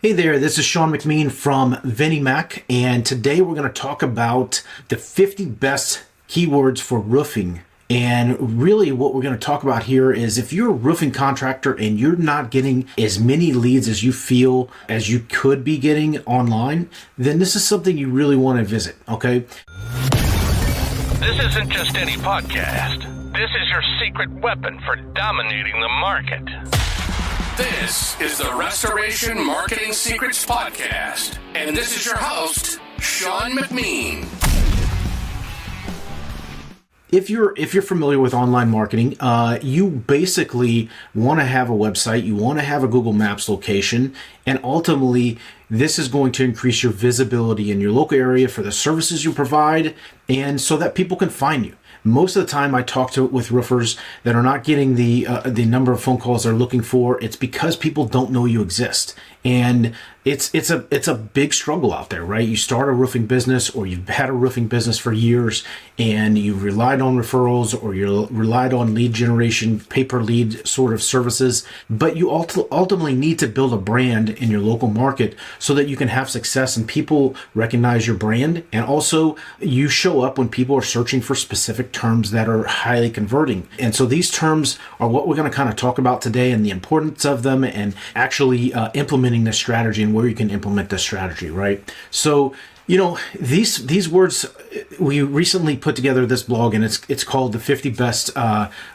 Hey there, this is Sean McMean from Vinnie Mac, and today we're going to talk about the 50 best keywords for roofing. And really what we're going to talk about here is if you're a roofing contractor and you're not getting as many leads as you feel as you could be getting online, then this is something you really want to visit, okay? This isn't just any podcast. This is your secret weapon for dominating the market. This is the Restoration Marketing Secrets Podcast, and this is your host, Sean McMean. If you're familiar with online marketing, you basically want to have a website, you want to have a Google Maps location, and ultimately this is going to increase your visibility in your local area for the services you provide, and so that people can find you. Most of the time I talk with roofers that are not getting the number of phone calls they're looking for. It's because people don't know you exist. And it's a big struggle out there, right? You start a roofing business, or you've had a roofing business for years and you've relied on referrals, or you relied on lead generation, pay-per lead sort of services, but you ultimately need to build a brand in your local market so that you can have success and people recognize your brand. And also you show up when people are searching for specific terms that are highly converting. And so these terms are what we're going to kind of talk about today, and the importance of them, and actually implementing this strategy and where you can implement this strategy, right? So, you know, these words, we recently put together this blog, and it's called the 50 best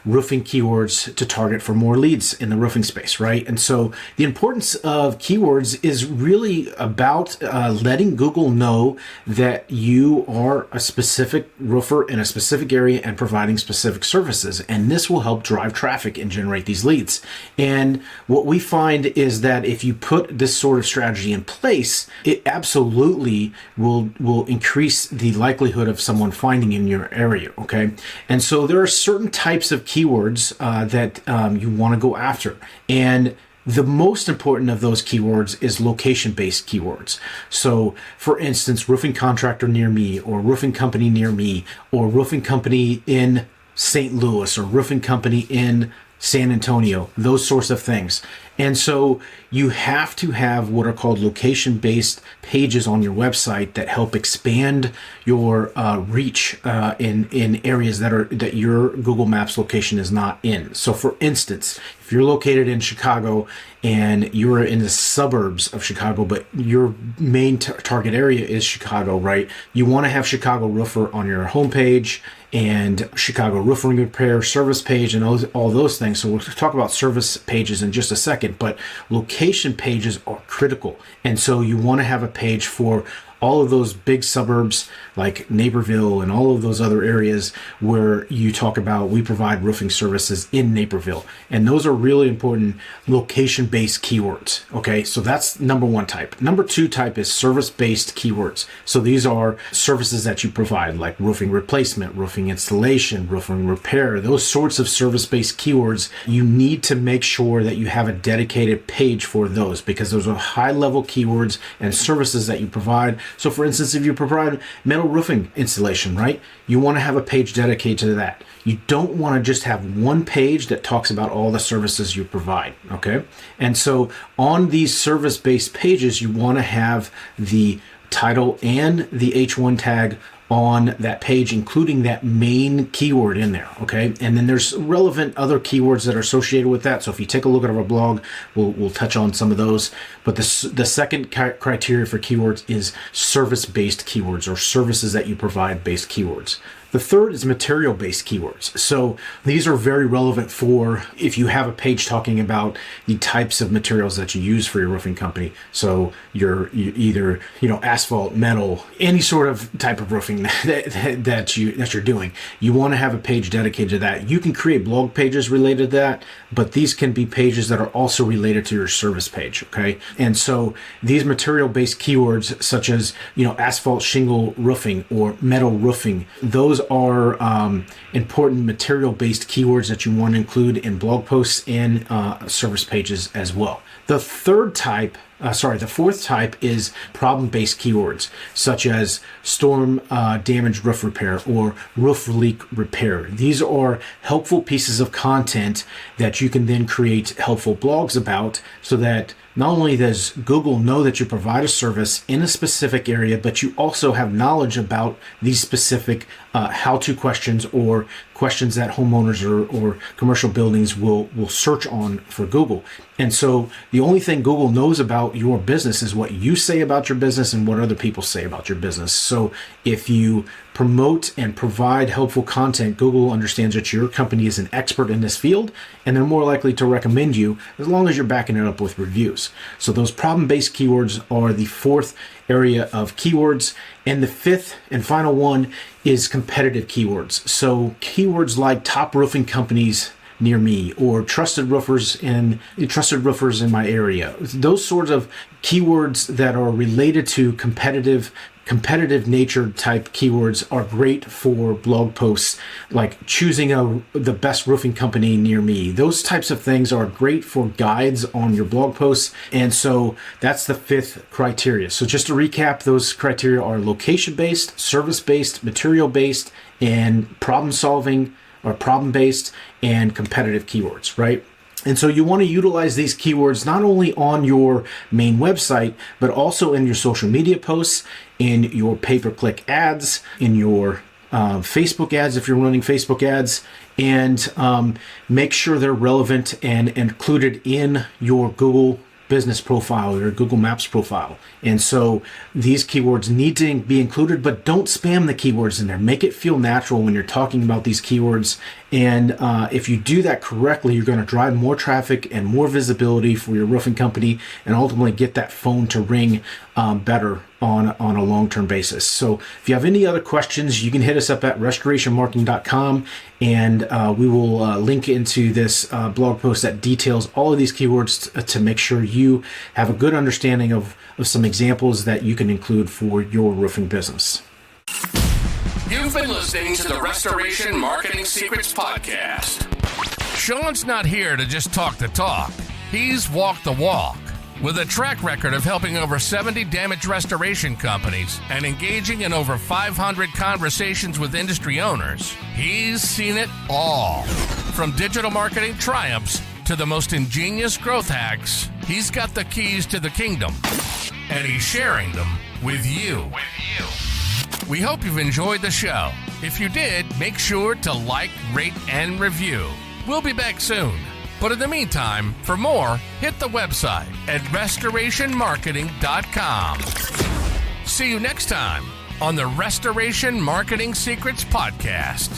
roofing keywords to target for more leads in the roofing space, right? And so the importance of keywords is really about letting Google know that you are a specific roofer in a specific area and providing specific services, and this will help drive traffic and generate these leads. And what we find is that if you put this sort of strategy in place, it absolutely will increase the likelihood of someone finding in your area, okay? And so there are certain types of keywords that you want to go after. And the most important of those keywords is location-based keywords. So, for instance, roofing contractor near me, or roofing company near me, or roofing company in St. Louis, or roofing company in San Antonio, those sorts of things. And so you have to have what are called location-based pages on your website that help expand your reach in areas that your Google Maps location is not in. So for instance, if you're located in Chicago and you're in the suburbs of Chicago, but your main target area is Chicago, right? You want to have Chicago Roofer on your homepage, and Chicago Roofing Repair service page, and all those things. So we'll talk about service pages in just a second, but location pages are critical. And so you want to have a page for all of those big suburbs like Naperville and all of those other areas where you talk about we provide roofing services in Naperville. And those are really important location-based keywords. Okay, so that's number one type. Number two type is service-based keywords. So these are services that you provide, like roofing replacement, roofing installation, roofing repair, those sorts of service-based keywords. You need to make sure that you have a dedicated page for those, because those are high-level keywords and services that you provide. So for instance, if you provide metal roofing installation, right, you want to have a page dedicated to that. You don't want to just have one page that talks about all the services you provide, okay? And so on these service-based pages, you want to have the title and the H1 tag on that page, including that main keyword in there, okay? And then there's relevant other keywords that are associated with that. So if you take a look at our blog, we'll touch on some of those. But the second criteria for keywords is service-based keywords, or services that you provide based keywords. The third is material-based keywords. So these are very relevant for if you have a page talking about the types of materials that you use for your roofing company. So you either, asphalt, metal, any sort of type of roofing that you're doing. You want to have a page dedicated to that. You can create blog pages related to that, but these can be pages that are also related to your service page, okay? And so these material-based keywords, such as, asphalt shingle roofing or metal roofing, those are important material-based keywords that you want to include in blog posts and service pages as well. The fourth type is problem-based keywords, such as storm damage roof repair or roof leak repair. These are helpful pieces of content that you can then create helpful blogs about, so that not only does Google know that you provide a service in a specific area, but you also have knowledge about these specific how-to questions or questions that homeowners or commercial buildings will search on for Google. And so the only thing Google knows about your business is what you say about your business and what other people say about your business. So if you promote and provide helpful content, Google understands that your company is an expert in this field, and they're more likely to recommend you as long as you're backing it up with reviews. So those problem-based keywords are the fourth area of keywords. And the fifth and final one is competitive keywords. So keywords like top roofing companies near me or trusted roofers in my area. Those sorts of keywords that are related to competitive nature type keywords are great for blog posts, like choosing the best roofing company near me. Those types of things are great for guides on your blog posts. And so that's the fifth criteria. So just to recap, those criteria are location-based, service-based, material-based, and problem-solving or problem-based and competitive keywords, right? And so you want to utilize these keywords not only on your main website, but also in your social media posts, in your pay-per-click ads, in your Facebook ads, if you're running Facebook ads, and make sure they're relevant and included in your Google business profile or Google Maps profile. And so these keywords need to be included, but don't spam the keywords in there. Make it feel natural when you're talking about these keywords. And if you do that correctly, you're going to drive more traffic and more visibility for your roofing company and ultimately get that phone to ring better on a long-term basis. So if you have any other questions, you can hit us up at restorationmarketing.com, and we will link into this blog post that details all of these keywords to make sure you have a good understanding of some examples that you can include for your roofing business. You've been listening to the Restoration Marketing Secrets Podcast. Sean's not here to just talk the talk. He's walked the walk. With a track record of helping over 70 damage restoration companies and engaging in over 500 conversations with industry owners, he's seen it all. From digital marketing triumphs to the most ingenious growth hacks, he's got the keys to the kingdom, and he's sharing them with you. We hope you've enjoyed the show. If you did, make sure to like, rate, and review. We'll be back soon. But in the meantime, for more, hit the website at restorationmarketing.com. See you next time on the Restoration Marketing Secrets Podcast.